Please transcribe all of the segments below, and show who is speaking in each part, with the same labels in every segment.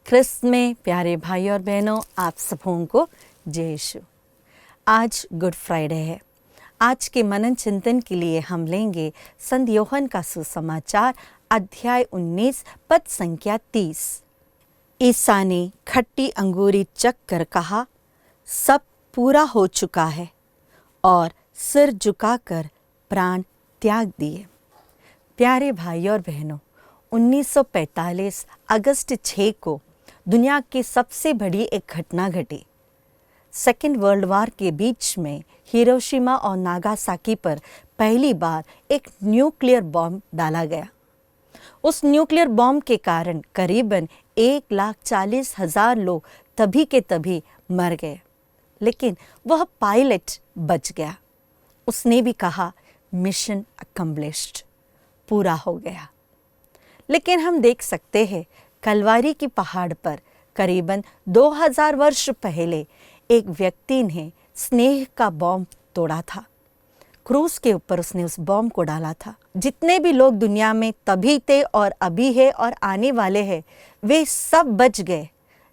Speaker 1: ख्रिस्त में प्यारे भाई और बहनों, आप सबों को जय यीशु। आज गुड फ्राइडे है। आज के मनन चिंतन के लिए हम लेंगे संत यूहन्ना का सुसमाचार अध्याय 19 पद संख्या 30। ईसा ने खट्टी अंगूरी चख कर कहा, सब पूरा हो चुका है, और सिर झुकाकर प्राण त्याग दिए। प्यारे भाई और बहनों, 1945 अगस्त 6 को दुनिया की सबसे बड़ी एक घटना घटी। सेकेंड वर्ल्ड वॉर के बीच में हिरोशिमा और नागासाकी पर पहली बार एक न्यूक्लियर बॉम्ब डाला गया। उस न्यूक्लियर बॉम्ब के कारण करीबन 1,40,000 लोग तभी के तभी मर गए, लेकिन वह पायलट बच गया। उसने भी कहा, मिशन अकम्प्लिश्ड, पूरा हो गया। लेकिन हम देख सकते हैं कलवारी की पहाड़ पर करीबन 2000 वर्ष पहले एक व्यक्ति ने स्नेह का बॉम्ब तोड़ा था। क्रूस के ऊपर उसने उस बॉम्ब को डाला था। जितने भी लोग दुनिया में तभी थे और अभी है और आने वाले हैं, वे सब बच गए,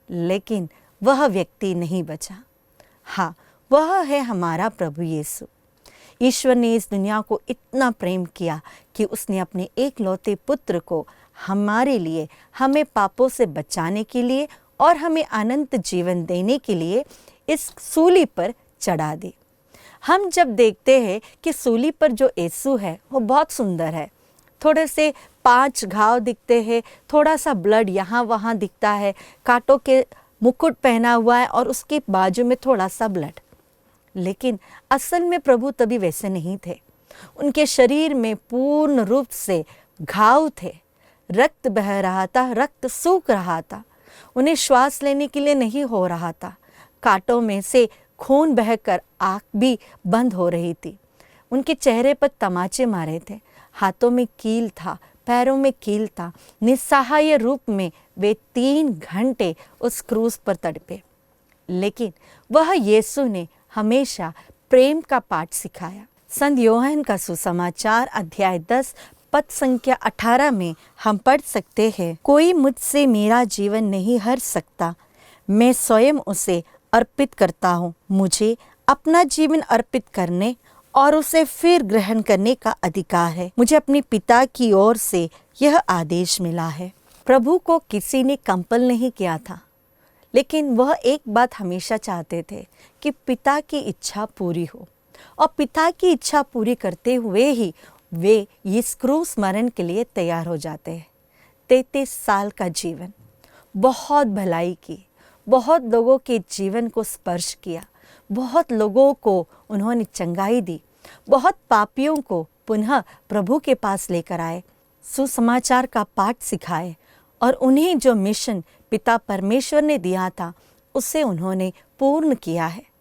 Speaker 1: लेकिन वह व्यक्ति नहीं बचा। हाँ, वह है हमारा प्रभु यीशु। ईश्वर ने इस दुनिया को इतना प्रेम किया कि उसने अपने एकलौते पुत्र को हमारे लिए, हमें पापों से बचाने के लिए और हमें अनंत जीवन देने के लिए इस सूली पर चढ़ा दी। हम जब देखते हैं कि सूली पर जो यीशु है वो बहुत सुंदर है। थोड़े से 5 घाव दिखते हैं, थोड़ा सा ब्लड यहाँ वहाँ दिखता है, कांटों के मुकुट पहना हुआ है और उसके बाजू में थोड़ा सा ब्लड। लेकिन असल में प्रभु तभी वैसे नहीं थे। उनके शरीर में पूर्ण रूप से घाव थे, रक्त बह रहा था, रक्त सूख रहा था, उन्हें श्वास लेने के लिए नहीं हो रहा था। कांटों में से खून बहकर आँख भी बंद हो रही थी। उनके चेहरे पर तमाचे मारे थे, हाथों में कील था, पैरों में कील था। निस्सहाय रूप में वे 3 घंटे उस क्रूस पर तड़पे। लेकिन वह यीशु ने हमेशा प्रेम का पाठ सिखाया। संत यूहन्ना का सुसमाचार अध्याय 10 पद संख्या 18 में हम पढ़ सकते हैं, कोई मुझसे मेरा जीवन नहीं हर सकता, मैं स्वयं उसे अर्पित करता हूँ। मुझे अपना जीवन अर्पित करने और उसे फिर ग्रहण करने का अधिकार है। मुझे अपने पिता की ओर से यह आदेश मिला है। प्रभु को किसी ने कंपल नहीं किया था, लेकिन वह एक बात हमेशा चाहते थे कि पिता की इच्छा पूरी हो, और पिता की इच्छा पूरी करते हुए ही वे इस क्रूस मरण के लिए तैयार हो जाते हैं। 33 साल का जीवन, बहुत भलाई की, बहुत लोगों के जीवन को स्पर्श किया, बहुत लोगों को उन्होंने चंगाई दी, बहुत पापियों को पुनः प्रभु के पास लेकर आए, सुसमाचार का पाठ सिखाए, और उन्हें जो मिशन पिता परमेश्वर ने दिया था उसे उन्होंने पूर्ण किया है।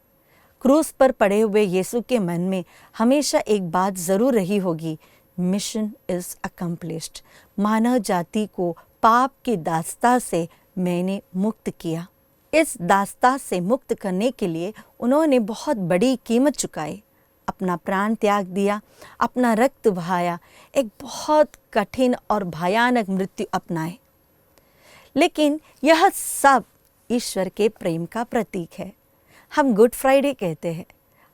Speaker 1: क्रूस पर पड़े हुए यीशु के मन में हमेशा एक बात जरूर रही होगी, मिशन इज अकम्प्लिश्ड। मानव जाति को पाप की दास्ता से मैंने मुक्त किया। इस दास्ता से मुक्त करने के लिए उन्होंने बहुत बड़ी कीमत चुकाई, अपना प्राण त्याग दिया, अपना रक्त बहाया, एक बहुत कठिन और भयानक मृत्यु अपनाए। लेकिन यह सब ईश्वर के प्रेम का प्रतीक है। हम गुड फ्राइडे कहते हैं।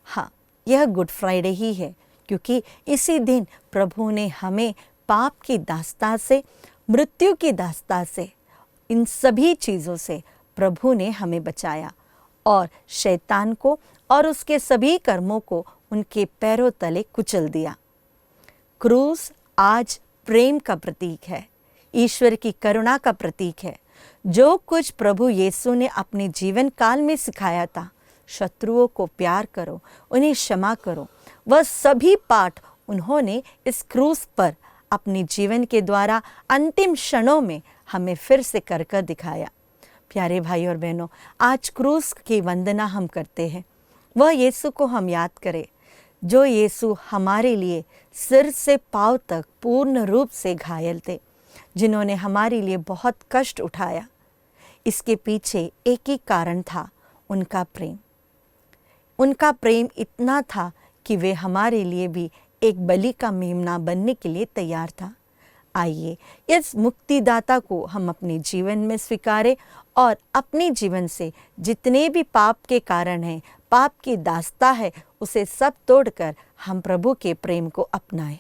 Speaker 1: हाँ, यह गुड फ्राइडे ही है, क्योंकि इसी दिन प्रभु ने हमें पाप की दास्ता से, मृत्यु की दास्ता से, इन सभी चीज़ों से प्रभु ने हमें बचाया और शैतान को और उसके सभी कर्मों को उनके पैरों तले कुचल दिया। क्रूस आज प्रेम का प्रतीक है, ईश्वर की करुणा का प्रतीक है। जो कुछ प्रभु यीशु ने अपने जीवन काल में सिखाया था, शत्रुओं को प्यार करो, उन्हें क्षमा करो, वह सभी पाठ उन्होंने इस क्रूस पर अपने जीवन के द्वारा अंतिम क्षणों में हमें फिर से कर कर दिखाया। प्यारे भाई और बहनों, आज क्रूस की वंदना हम करते हैं। वह यीशु को हम याद करें, जो यीशु हमारे लिए सिर से पांव तक पूर्ण रूप से घायल थे, जिन्होंने हमारे लिए बहुत कष्ट उठाया। इसके पीछे एक ही कारण था, उनका प्रेम। उनका प्रेम इतना था कि वे हमारे लिए भी एक बलि का मेमना बनने के लिए तैयार था। आइए इस मुक्तिदाता को हम अपने जीवन में स्वीकारें और अपने जीवन से जितने भी पाप के कारण हैं, पाप की दास्ता है, उसे सब तोड़कर हम प्रभु के प्रेम को अपनाएं।